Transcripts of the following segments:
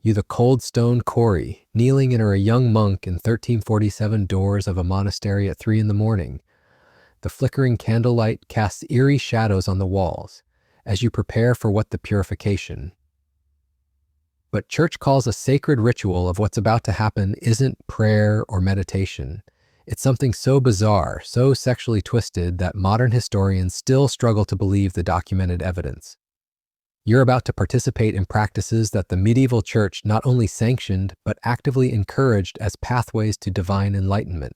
You the cold stone Corey, kneeling under a young monk in 1347 doors of a monastery at 3 in the morning. The flickering candlelight casts eerie shadows on the walls as you prepare for what the purification. But church calls a sacred ritual of what's about to happen isn't prayer or meditation. It's something so bizarre, so sexually twisted that modern historians still struggle to believe the documented evidence. You're about to participate in practices that the medieval church not only sanctioned, but actively encouraged as pathways to divine enlightenment.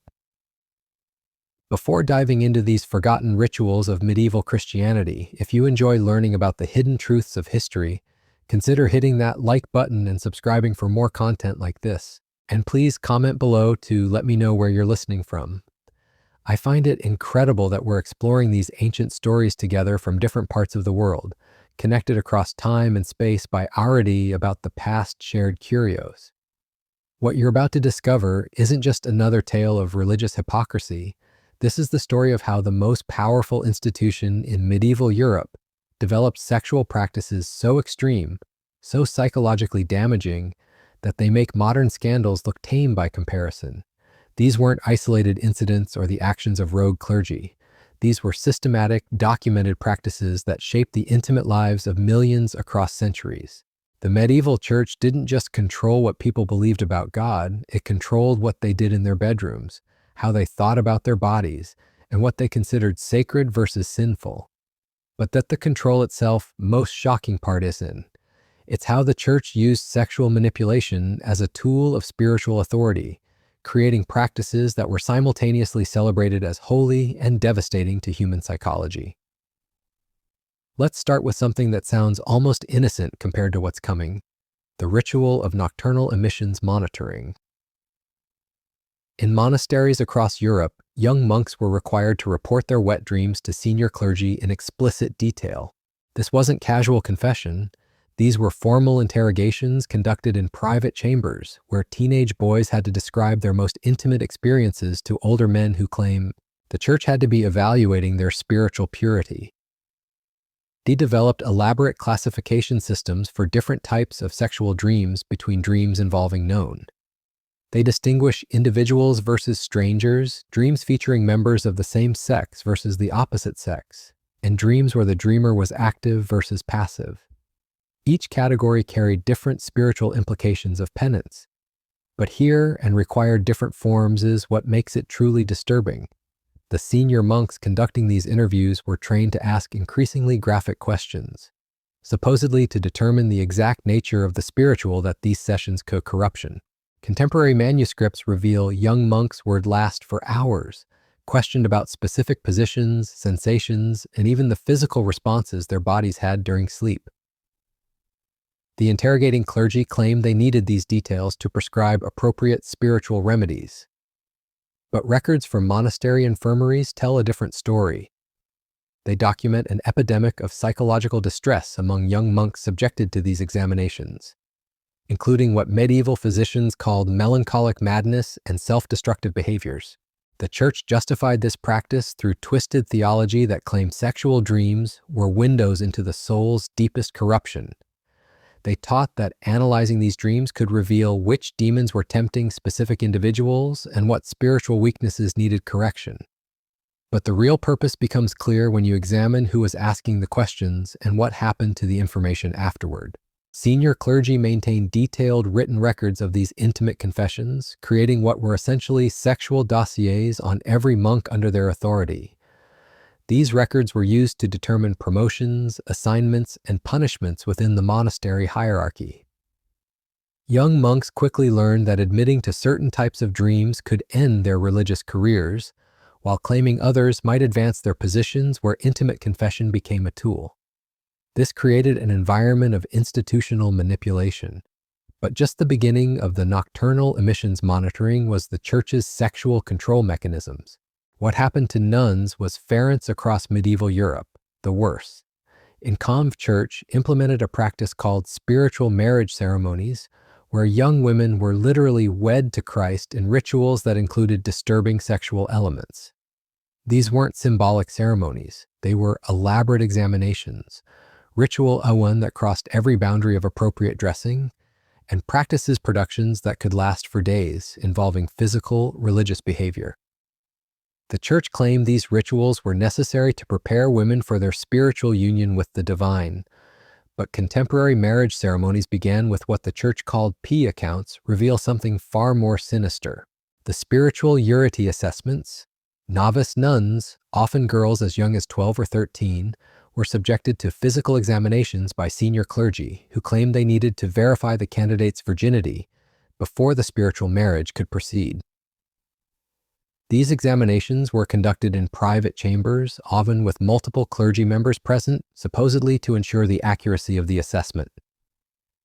Before diving into these forgotten rituals of medieval Christianity, if you enjoy learning about the hidden truths of history, consider hitting that like button and subscribing for more content like this. And please comment below to let me know where you're listening from. I find it incredible that we're exploring these ancient stories together from different parts of the world, connected across time and space by already about the past shared curios. What you're about to discover isn't just another tale of religious hypocrisy. This is the story of how the most powerful institution in medieval Europe developed sexual practices so extreme, so psychologically damaging, that they make modern scandals look tame by comparison. These weren't isolated incidents or the actions of rogue clergy. These were systematic, documented practices that shaped the intimate lives of millions across centuries. The medieval church didn't just control what people believed about God, it controlled what they did in their bedrooms, how they thought about their bodies, and what they considered sacred versus sinful. But that the control itself, most shocking part isn't. It's how the church used sexual manipulation as a tool of spiritual authority, creating practices that were simultaneously celebrated as holy and devastating to human psychology. Let's start with something that sounds almost innocent compared to what's coming: the ritual of nocturnal emissions monitoring. In monasteries across Europe, young monks were required to report their wet dreams to senior clergy in explicit detail. This wasn't casual confession. These were formal interrogations conducted in private chambers, where teenage boys had to describe their most intimate experiences to older men who claim the church had to be evaluating their spiritual purity. They developed elaborate classification systems for different types of sexual dreams between dreams involving known. They distinguish individuals versus strangers, dreams featuring members of the same sex versus the opposite sex, and dreams where the dreamer was active versus passive. Each category carried different spiritual implications of penance, but here and required different forms is what makes it truly disturbing. The senior monks conducting these interviews were trained to ask increasingly graphic questions, supposedly to determine the exact nature of the spiritual that these sessions could corruption. Contemporary manuscripts reveal young monks would last for hours, questioned about specific positions, sensations, and even the physical responses their bodies had during sleep. The interrogating clergy claimed they needed these details to prescribe appropriate spiritual remedies. But records from monastery infirmaries tell a different story. They document an epidemic of psychological distress among young monks subjected to these examinations, including what medieval physicians called melancholic madness and self-destructive behaviors. The church justified this practice through twisted theology that claimed sexual dreams were windows into the soul's deepest corruption. They taught that analyzing these dreams could reveal which demons were tempting specific individuals and what spiritual weaknesses needed correction. But the real purpose becomes clear when you examine who was asking the questions and what happened to the information afterward. Senior clergy maintained detailed written records of these intimate confessions, creating what were essentially sexual dossiers on every monk under their authority. These records were used to determine promotions, assignments, and punishments within the monastery hierarchy. Young monks quickly learned that admitting to certain types of dreams could end their religious careers, while claiming others might advance their positions where intimate confession became a tool. This created an environment of institutional manipulation. But just the beginning of the nocturnal emissions monitoring was the church's sexual control mechanisms. What happened to nuns was ference across medieval Europe, the worst. In Conv Church implemented a practice called spiritual marriage ceremonies, where young women were literally wed to Christ in rituals that included disturbing sexual elements. These weren't symbolic ceremonies, they were elaborate examinations. Ritual A1 that crossed every boundary of appropriate dressing, and practices productions that could last for days, involving physical, religious behavior. The church claimed these rituals were necessary to prepare women for their spiritual union with the divine, but contemporary marriage ceremonies began with what the church called P accounts reveal something far more sinister. The spiritual urity assessments, novice nuns, often girls as young as 12 or 13, were subjected to physical examinations by senior clergy who claimed they needed to verify the candidate's virginity before the spiritual marriage could proceed. These examinations were conducted in private chambers, often with multiple clergy members present, supposedly to ensure the accuracy of the assessment.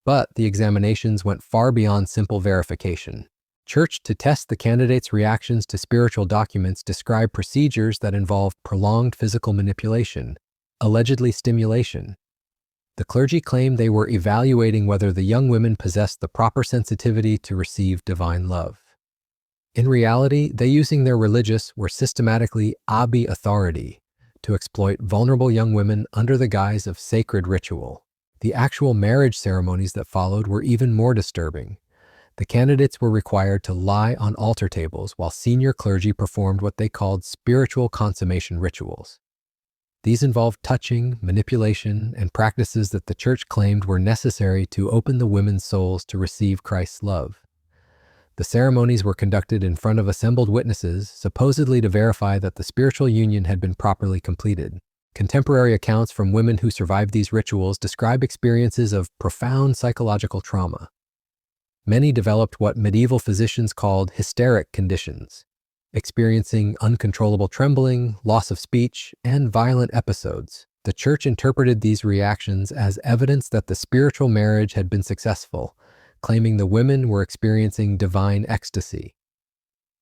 But the examinations went far beyond simple verification. Church, to test the candidate's reactions to spiritual documents, described procedures that involved prolonged physical manipulation, allegedly stimulation. The clergy claimed they were evaluating whether the young women possessed the proper sensitivity to receive divine love. In reality, they, using their religious, were systematically abi authority to exploit vulnerable young women under the guise of sacred ritual. The actual marriage ceremonies that followed were even more disturbing. The candidates were required to lie on altar tables while senior clergy performed what they called spiritual consummation rituals. These involved touching, manipulation, and practices that the church claimed were necessary to open the women's souls to receive Christ's love. The ceremonies were conducted in front of assembled witnesses, supposedly to verify that the spiritual union had been properly completed. Contemporary accounts from women who survived these rituals describe experiences of profound psychological trauma. Many developed what medieval physicians called hysteric conditions, experiencing uncontrollable trembling, loss of speech, and violent episodes. The church interpreted these reactions as evidence that the spiritual marriage had been successful, claiming the women were experiencing divine ecstasy.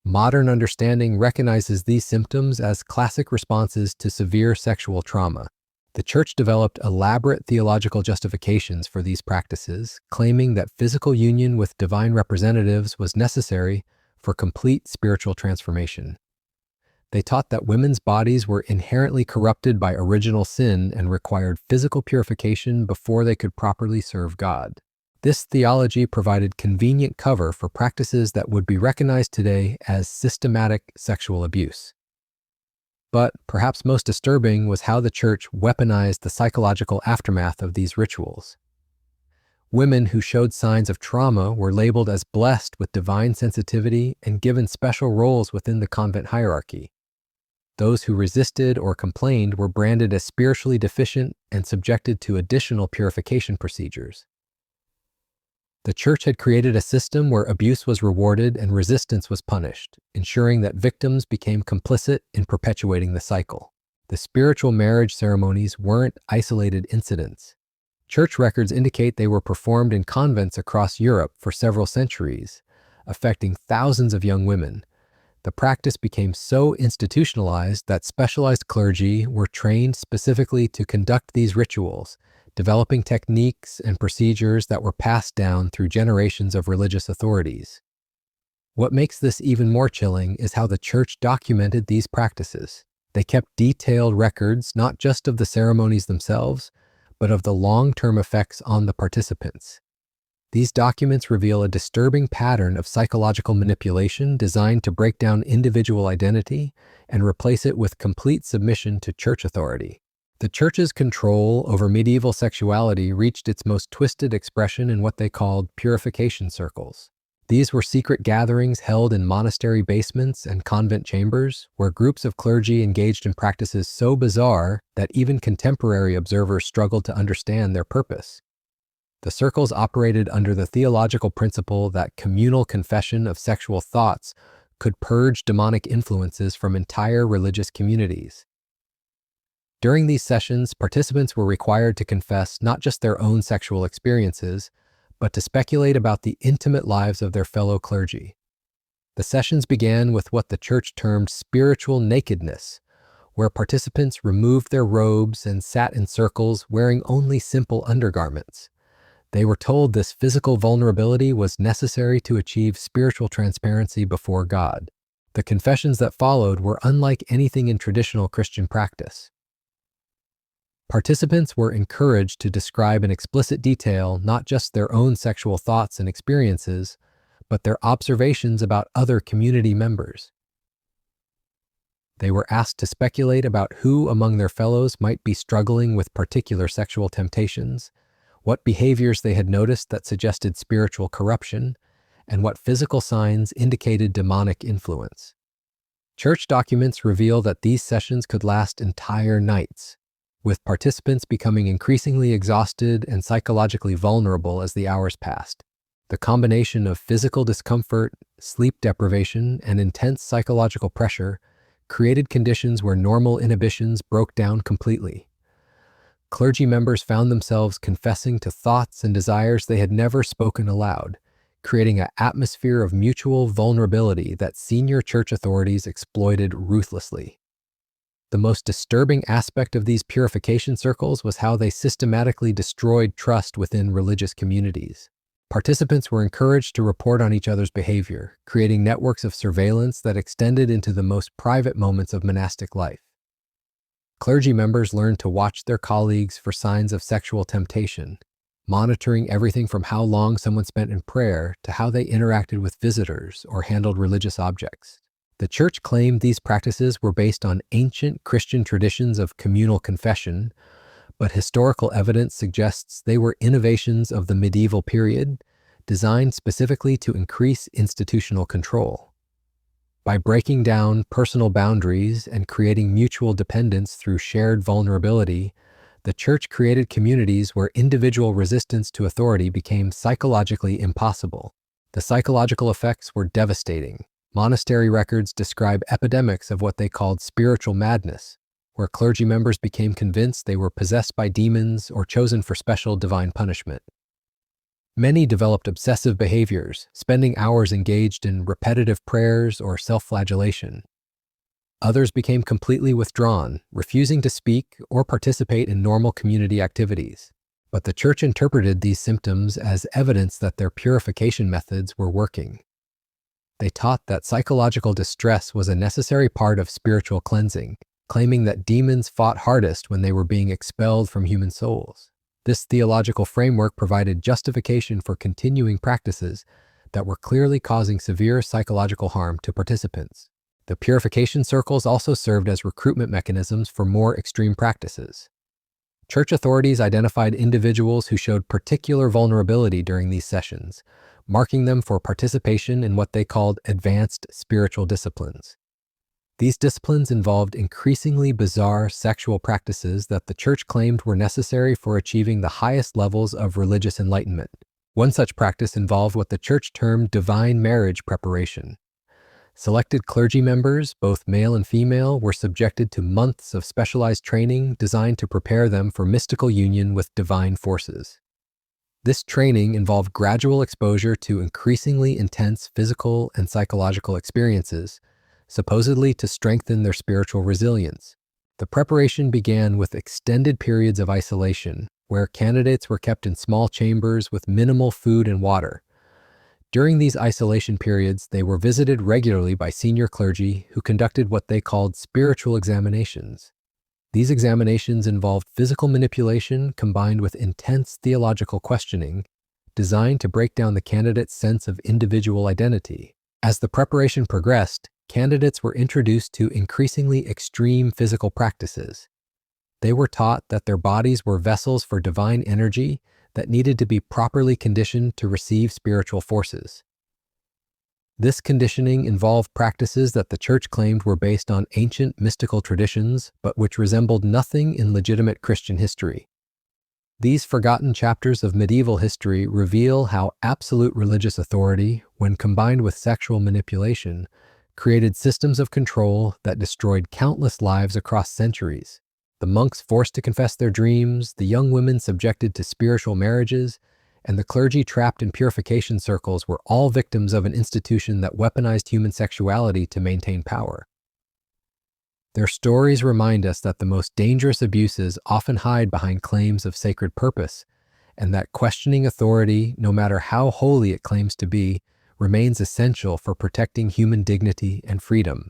Modern understanding recognizes these symptoms as classic responses to severe sexual trauma. The church developed elaborate theological justifications for these practices, claiming that physical union with divine representatives was necessary for complete spiritual transformation. They taught that women's bodies were inherently corrupted by original sin and required physical purification before they could properly serve God. This theology provided convenient cover for practices that would be recognized today as systematic sexual abuse. But perhaps most disturbing was how the church weaponized the psychological aftermath of these rituals. Women who showed signs of trauma were labeled as blessed with divine sensitivity and given special roles within the convent hierarchy. Those who resisted or complained were branded as spiritually deficient and subjected to additional purification procedures. The church had created a system where abuse was rewarded and resistance was punished, ensuring that victims became complicit in perpetuating the cycle. The spiritual marriage ceremonies weren't isolated incidents. Church records indicate they were performed in convents across Europe for several centuries, affecting thousands of young women. The practice became so institutionalized that specialized clergy were trained specifically to conduct these rituals, developing techniques and procedures that were passed down through generations of religious authorities. What makes this even more chilling is how the church documented these practices. They kept detailed records not just of the ceremonies themselves, but of the long-term effects on the participants. These documents reveal a disturbing pattern of psychological manipulation designed to break down individual identity and replace it with complete submission to church authority. The church's control over medieval sexuality reached its most twisted expression in what they called purification circles. These were secret gatherings held in monastery basements and convent chambers, where groups of clergy engaged in practices so bizarre that even contemporary observers struggled to understand their purpose. The circles operated under the theological principle that communal confession of sexual thoughts could purge demonic influences from entire religious communities. During these sessions, participants were required to confess not just their own sexual experiences, but to speculate about the intimate lives of their fellow clergy. The sessions began with what the church termed spiritual nakedness, where participants removed their robes and sat in circles wearing only simple undergarments. They were told this physical vulnerability was necessary to achieve spiritual transparency before God. The confessions that followed were unlike anything in traditional Christian practice. Participants were encouraged to describe in explicit detail not just their own sexual thoughts and experiences, but their observations about other community members. They were asked to speculate about who among their fellows might be struggling with particular sexual temptations, what behaviors they had noticed that suggested spiritual corruption, and what physical signs indicated demonic influence. Church documents reveal that these sessions could last entire nights, with participants becoming increasingly exhausted and psychologically vulnerable as the hours passed. The combination of physical discomfort, sleep deprivation, and intense psychological pressure created conditions where normal inhibitions broke down completely. Clergy members found themselves confessing to thoughts and desires they had never spoken aloud, creating an atmosphere of mutual vulnerability that senior church authorities exploited ruthlessly. The most disturbing aspect of these purification circles was how they systematically destroyed trust within religious communities. Participants were encouraged to report on each other's behavior, creating networks of surveillance that extended into the most private moments of monastic life. Clergy members learned to watch their colleagues for signs of sexual temptation, monitoring everything from how long someone spent in prayer to how they interacted with visitors or handled religious objects. The church claimed these practices were based on ancient Christian traditions of communal confession, but historical evidence suggests they were innovations of the medieval period, designed specifically to increase institutional control. By breaking down personal boundaries and creating mutual dependence through shared vulnerability, the church created communities where individual resistance to authority became psychologically impossible. The psychological effects were devastating. Monastery records describe epidemics of what they called spiritual madness, where clergy members became convinced they were possessed by demons or chosen for special divine punishment. Many developed obsessive behaviors, spending hours engaged in repetitive prayers or self-flagellation. Others became completely withdrawn, refusing to speak or participate in normal community activities. But the church interpreted these symptoms as evidence that their purification methods were working. They taught that psychological distress was a necessary part of spiritual cleansing, claiming that demons fought hardest when they were being expelled from human souls. This theological framework provided justification for continuing practices that were clearly causing severe psychological harm to participants. The purification circles also served as recruitment mechanisms for more extreme practices. Church authorities identified individuals who showed particular vulnerability during these sessions, marking them for participation in what they called advanced spiritual disciplines. These disciplines involved increasingly bizarre sexual practices that the church claimed were necessary for achieving the highest levels of religious enlightenment. One such practice involved what the church termed divine marriage preparation. Selected clergy members, both male and female, were subjected to months of specialized training designed to prepare them for mystical union with divine forces. This training involved gradual exposure to increasingly intense physical and psychological experiences, supposedly to strengthen their spiritual resilience. The preparation began with extended periods of isolation, where candidates were kept in small chambers with minimal food and water. During these isolation periods, they were visited regularly by senior clergy who conducted what they called spiritual examinations. These examinations involved physical manipulation combined with intense theological questioning, designed to break down the candidate's sense of individual identity. As the preparation progressed, candidates were introduced to increasingly extreme physical practices. They were taught that their bodies were vessels for divine energy that needed to be properly conditioned to receive spiritual forces. This conditioning involved practices that the church claimed were based on ancient mystical traditions, but which resembled nothing in legitimate Christian history. These forgotten chapters of medieval history reveal how absolute religious authority, when combined with sexual manipulation, created systems of control that destroyed countless lives across centuries. The monks forced to confess their dreams, the young women subjected to spiritual marriages, and the clergy trapped in purification circles were all victims of an institution that weaponized human sexuality to maintain power. Their stories remind us that the most dangerous abuses often hide behind claims of sacred purpose, and that questioning authority, no matter how holy it claims to be, remains essential for protecting human dignity and freedom.